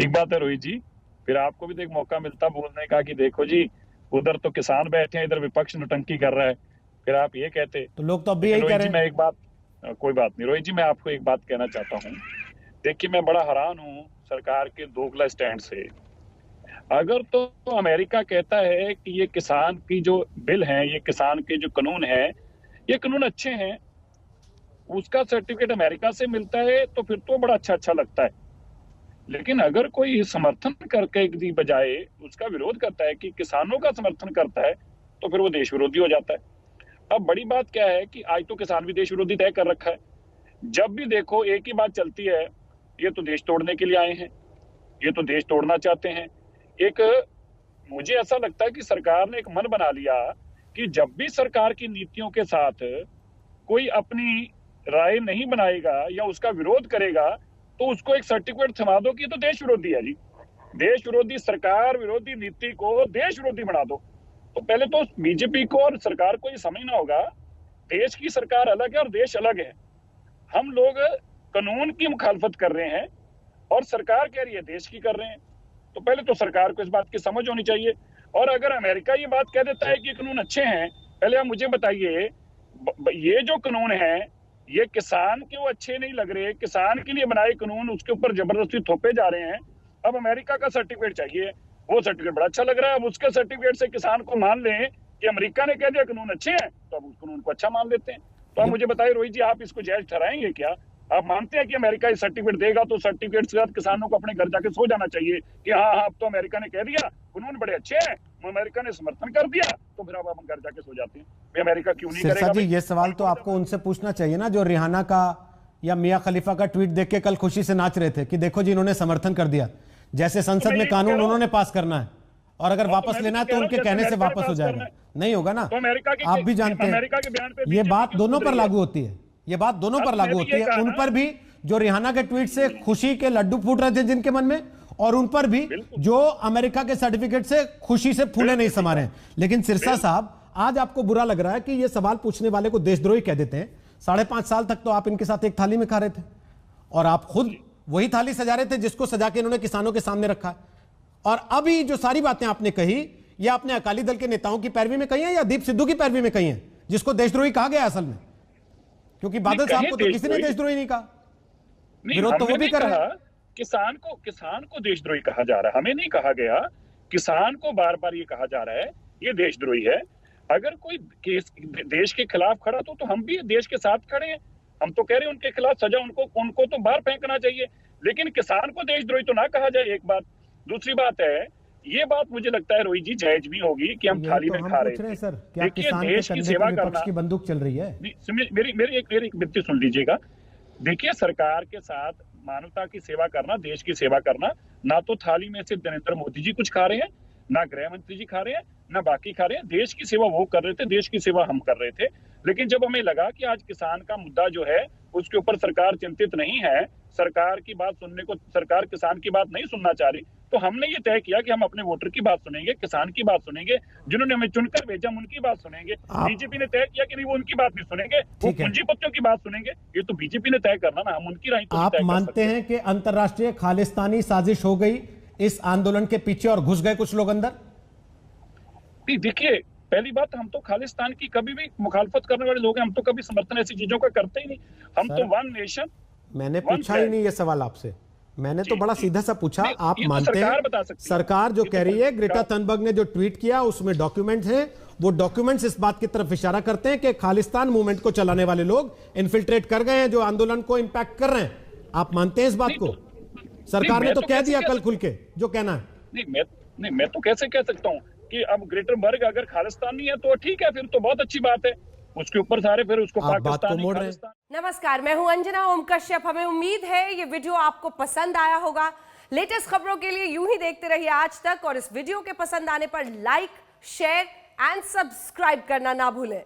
ठीक बात है रोहित जी। फिर आपको भी तो एक मौका मिलता बोलने का कि देखो जी, उधर तो किसान बैठे हैं, इधर विपक्ष नौटंकी कर रहा है, फिर आप ये कहते। तो लोग तो अब भी लेकिन यही कह रोहित रहे जी हैं। मैं एक बात, कोई बात नहीं रोहित जी, मैं आपको एक बात कहना चाहता हूँ। देखिए मैं बड़ा हैरान हूँ सरकार के दोगला स्टैंड से। अगर तो अमेरिका कहता है कि ये किसान की जो बिल है, ये किसान के जो कानून है, ये कानून अच्छे हैं, उसका सर्टिफिकेट अमेरिका से मिलता है तो फिर तो बड़ा अच्छा अच्छा लगता है। लेकिन अगर कोई समर्थन करके की बजाय उसका विरोध करता है, कि किसानों का समर्थन करता है, तो फिर वो देश विरोधी हो जाता है। अब बड़ी बात क्या है कि आज तो किसान भी देश विरोधी तय कर रखा है। जब भी देखो एक ही बात चलती है, ये तो देश तोड़ने के लिए आए हैं, ये तो देश तोड़ना चाहते हैं। एक, मुझे ऐसा लगता है कि सरकार ने एक मन बना लिया कि जब भी सरकार की नीतियों के साथ कोई अपनी राय नहीं बनाएगा या उसका विरोध करेगा, तो उसको एक सर्टिफिकेट थमा दो कि ये तो देश विरोधी है जी। देश विरोधी सरकार विरोधी नीति को देश विरोधी बना दो। तो पहले तो बीजेपी को और सरकार को ये समझना होगा, देश की सरकार अलग है और देश अलग है। हम लोग कानून की मुखालफत कर रहे हैं और सरकार कह रही है देश की कर रहे हैं। तो पहले तो सरकार को इस बात की समझ होनी चाहिए। और अगर अमेरिका ये बात कह देता है कि कानून अच्छे हैं, पहले आप मुझे बताइए, ये जो कानून है ये किसान क्यों अच्छे नहीं लग रहे? किसान के लिए बनाए कानून उसके ऊपर जबरदस्ती थोपे जा रहे हैं। अब अमेरिका का सर्टिफिकेट चाहिए, वो सर्टिफिकेट बड़ा अच्छा लग रहा है। अब उसके सर्टिफिकेट से किसान को मान लें कि अमेरिका ने कह दिया कानून अच्छे हैं, तो अब उस कानून को अच्छा मान लेते हैं। तो आप मुझे बताइए रोहित जी, आप इसको जायज ठहराएंगे क्या? आप मानते हैं कि अमेरिका इस सर्टिफिकेट देगा तो सर्टिफिकेट के साथ किसानों को अपने घर जाके सो जाना चाहिए कि हाँ हाँ अब तो अमेरिका ने कह दिया कानून बड़े अच्छे हैं, अमेरिका ने समर्थन कर दिया, तो फिर अब हम घर जाके सो जाते हैं। भाई अमेरिका क्यों नहीं सिरसा करेगा? जी, ये सवाल तो आपको उनसे पूछना चाहिए ना जो रिहाना का या मियां खलीफा का ट्वीट देख के कल खुशी से नाच रहे थे कि देखो जी इन्होंने समर्थन कर दिया। जैसे संसद में कानून उन्होंने पास करना है और अगर वापस लेना है तो उनके कहने से वापस हो जाएगा। नहीं होगा ना, आप भी जानते हैं ये बात दोनों पर लागू होती है। ये बात दोनों पर लागू होती है, उन पर भी जो रिहाना के ट्वीट से खुशी के लड्डू फूट रहे थे जिनके मन में, और उन पर भी जो अमेरिका के सर्टिफिकेट से खुशी से फूले नहीं समा रहे हैं। लेकिन सिरसा साहब, आज आपको बुरा लग रहा है कि ये सवाल पूछने वाले को देशद्रोही कह देते हैं। 5.5 साल तक तो आप इनके साथ एक थाली में खा रहे थे और आप खुद वही थाली सजा रहे थे जिसको सजा के इन्होंने किसानों के सामने रखा है। और अभी जो सारी बातें आपने कही, ये आपने अकाली दल के नेताओं की पैरवी में कही है या दीप सिद्धू की पैरवी में कही है, जिसको देशद्रोही कहा गया असल में? क्योंकि बादल साहब को तो किसी ने देशद्रोही नहीं कहा, विरोध तो वो भी कर रहा है। किसान को देशद्रोही कहा जा रहा है, हमें नहीं कहा गया। किसान को बार बार ये कहा जा रहा है ये देशद्रोही है। अगर कोई केस देश के खिलाफ खड़ा तो हम भी देश के साथ खड़े हैं। हम तो कह रहे हैं उनके खिलाफ सजा उनको तो बाहर फेंकना चाहिए, लेकिन किसान को देशद्रोही तो ना कहा जाए। एक बात। दूसरी बात है, ये बात मुझे लगता है रोहित जी जायज भी होगी कि हम थाली में खा रहे थे। सर, क्या किसान के कंधे पर विपक्ष की बंदूक चल रही है? मेरी एक विनती सुन लीजिएगा। देखिए, सरकार के साथ मानवता की सेवा करना, देश की सेवा करना, ना तो थाली में से नरेंद्र मोदी जी कुछ खा रहे हैं, ना गृह मंत्री जी खा रहे हैं, ना बाकी खा रहे हैं। देश की सेवा वो कर रहे थे, देश की सेवा हम कर रहे थे। लेकिन जब हमें लगा कि आज किसान का मुद्दा जो है उसके ऊपर सरकार चिंतित नहीं है, सरकार की बात सुनने को सरकार किसान की बात नहीं सुनना चाह रही, तो हमने ये तय किया कि हम अपने वोटर की बात सुनेंगे, किसान की बात सुनेंगे, जिन्होंने हमें चुनकर भेजा उनकी बात सुनेंगे। बीजेपी ने तय किया कि नहीं वो उनकी बात नहीं सुनेंगे, वो पूंजीपतियों की बात सुनेंगे। ये तो बीजेपी ने तय करना ना, हम उनकी राय। आप मानते हैं कि अंतरराष्ट्रीय खालिस्तानी साजिश हो गई इस आंदोलन के पीछे और घुस गए कुछ लोग अंदर? देखिए, पहली बात, हम तो खालिस्तान की कभी भी मुखालफत करने वाले लोग हैं, हम तो कभी समर्थन ऐसी चीजों का करते ही नहीं। हम तो वन नेशन। मैंने पूछा ही नहीं ये सवाल आपसे, मैंने तो बड़ा सीधा सा पूछा। आप मानते हैं सरकार जो कह रही है, ग्रेटा थनबर्ग ने जो ट्वीट किया उसमें डॉक्यूमेंट हैं, वो डॉक्यूमेंट्स इस बात की तरफ इशारा करते हैं कि खालिस्तान मूवमेंट को चलाने वाले लोग इन्फिल्ट्रेट कर गए हैं जो आंदोलन को इंपैक्ट कर रहे हैं। आप मानते हैं इस बात को? सरकार ने तो कह दिया कल खुल के जो कहना है। मैं तो कैसे कह सकता हूँ कि अब ग्रेटर बर्ग अगर खालिस्तान नहीं है तो ठीक है, फिर तो बहुत अच्छी बात है। उसके ऊपर सारे फिर उसको पाकिस्तान मोड़ रहे हैं। नमस्कार, मैं हूं अंजना ओम कश्यप। हमें उम्मीद है ये वीडियो आपको पसंद आया होगा। लेटेस्ट खबरों के लिए यूं ही देखते रहिए आज तक, और इस वीडियो के पसंद आने पर लाइक, शेयर एंड सब्सक्राइब करना ना भूलें।